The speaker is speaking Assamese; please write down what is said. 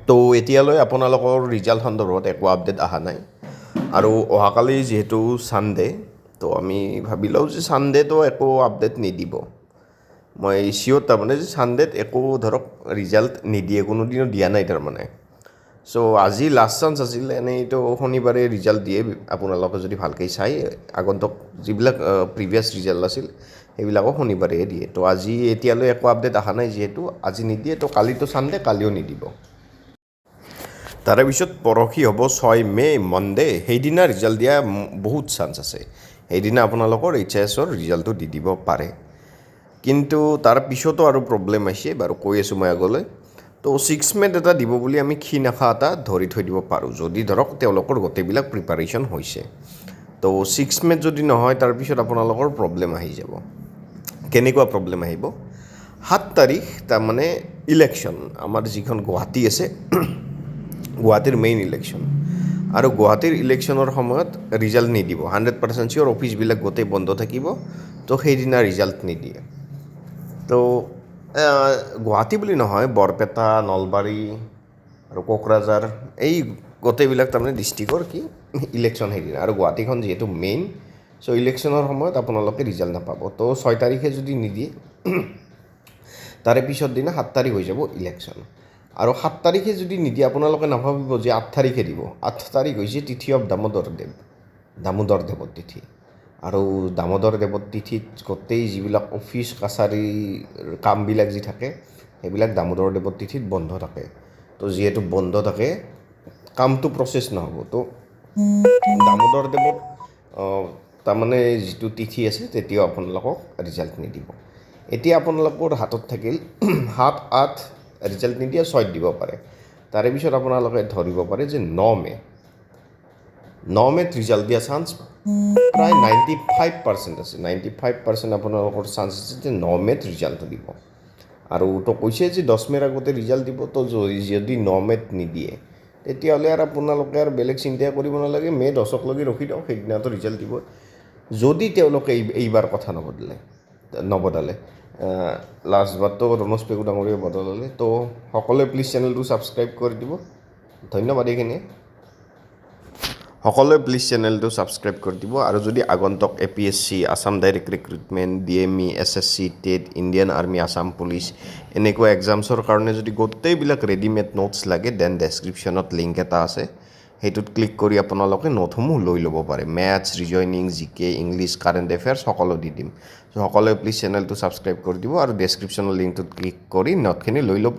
তো এতিয়ালৈ আপোনালোকৰ ৰিজাল্ট সন্দৰ্ভত একো আপডেট অহা নাই আৰু অহাকালি যিহেতু ছানডে তো আমি ভাবিলোঁ যে ছানডেটো একো আপডেট নিদিব মই চিয়'ৰ তাৰমানে যে ছানডেত একো ধৰক ৰিজাল্ট নিদিয়ে কোনোদিনো দিয়া নাই তাৰমানে চ' আজি লাষ্ট চান্স আছিল এনেইতো শনিবাৰে ৰিজাল্ট দিয়ে আপোনালোকে যদি ভালকৈ চাই আগন্তুক যিবিলাক প্ৰিভিয়াছ ৰিজাল্ট আছিল সেইবিলাকো শনিবাৰে দিয়ে তো আজি এতিয়ালৈ একো আপডেট অহা নাই যিহেতু আজি নিদিয়ে তো কালিতো ছানডে কালিও নিদিব তাৰে পিছত পৰহি হ'ব 6 মে মনডে সেইদিনা ৰিজাল্ট দিয়া বহুত চান্স আছে সেইদিনা আপোনালোকৰ HSৰ ৰিজাল্টটো দি দিব পাৰে কিন্তু তাৰ পিছতো আৰু প্ৰব্লেম আহিছে বাৰু কৈ আছোঁ মই আগলৈ তো 6 মেত এটা দিব বুলি আমি ক্ষীণ আশা এটা ধৰি থৈ দিব পাৰোঁ যদি ধৰক তেওঁলোকৰ গোটেইবিলাক প্ৰিপাৰেশ্যন হৈছে তো 6 মেত যদি নহয় তাৰপিছত আপোনালোকৰ প্ৰব্লেম আহি যাব কেনেকুৱা প্ৰব্লেম আহিব 7 তাৰিখ তাৰমানে ইলেকশ্যন আমাৰ যিখন গুৱাহাটী আছে গুৱাহাটীৰ মেইন ইলেকশ্যন আৰু গুৱাহাটীৰ ইলেকশ্যনৰ সময়ত ৰিজাল্ট নিদিব 100% চিয়'ৰ অফিচবিলাক গোটেই বন্ধ থাকিব তো সেইদিনা ৰিজাল্ট নিদিয়ে তো গুৱাহাটী বুলি নহয় বৰপেটা নলবাৰী আৰু কোকৰাঝাৰ এই গোটেইবিলাক তাৰমানে ডিষ্ট্ৰিক্টৰ কি ইলেকশ্যন সেইদিনা আৰু গুৱাহাটীখন যিহেতু মেইন চ' ইলেকশ্যনৰ সময়ত আপোনালোকে ৰিজাল্ট নাপাব তো 6 তাৰিখে যদি নিদিয়ে তাৰে পিছৰ দিনা 7 তাৰিখ হৈ যাব ইলেকশ্যন আৰু 7 তাৰিখে যদি নিদিয়ে আপোনালোকে নাভাবিব যে 8 তাৰিখে দিব 8 তাৰিখ হৈছে তিথি অফ দামোদৰ দেৱৰ তিথি আৰু দামোদৰ দেৱৰ তিথিত গোটেই যিবিলাক অফিচ কাছাৰীৰ কামবিলাক যি থাকে সেইবিলাক দামোদৰ দেৱৰ তিথিত বন্ধ থাকে তো যিহেতু বন্ধ থাকে কামটো প্ৰচেছ নহ'ব তো দামোদৰ দেৱত তাৰমানে যিটো তিথি আছে তেতিয়াও আপোনালোকক ৰিজাল্ট নিদিব এতিয়া আপোনালোকৰ হাতত থাকিল 7-8 ৰিজাল্ট নিদিয়ে 6 দিব পাৰে তাৰে পিছত আপোনালোকে ধৰিব পাৰে যে 9 মেত ৰিজাল্ট দিয়া চান্স প্ৰায় 95% আছে 95% আপোনালোকৰ চান্স আছে যে 9 মেত ৰিজাল্টটো দিব আৰু তো কৈছে যে 10 মেৰ আগতে ৰিজাল্ট দিব তো যদি 9 মেত নিদিয়ে তেতিয়াহ'লে আৰু আপোনালোকে আৰু বেলেগ চিন্তা কৰিব নালাগে মে 10লৈকে ৰখি দিয়ক সেইদিনাতো ৰিজাল্ট দিব যদি তেওঁলোকে এইবাৰ কথা নবদলে লাষ্ট বাৰটো ৰমেশ পেগু ডাঙৰীয়াই বদলালে তো সকলোৱে প্লিজ চেনেলটো ছাবস্ক্ৰাইব কৰি দিব ধন্যবাদ এইখিনিয়ে সকলোৱে প্লিজ চেনেলটো ছাবস্ক্ৰাইব কৰি দিব আৰু যদি আগন্তুক APSC Assam direct recruitment DME SSC TET Indian army Assam police এনেকুৱা এক্সামছৰ কাৰণে যদি গোটেইবিলাক ৰেডিমেড নোটছ লাগে দেন ডেছক্ৰিপশ্যনত লিংক এটা আছে সেইটোত ক্লিক কৰি আপোনালোকে নোটসমূহ লৈ ল'ব পাৰে maths reasoning GK English current affairs সকলো দি দিম চ' সকলোৱে প্লিজ চেনেলটো ছাবস্ক্ৰাইব কৰি দিব আৰু ডেছক্ৰিপশ্যনৰ লিংকটোত ক্লিক কৰি নোটখিনি লৈ ল'ব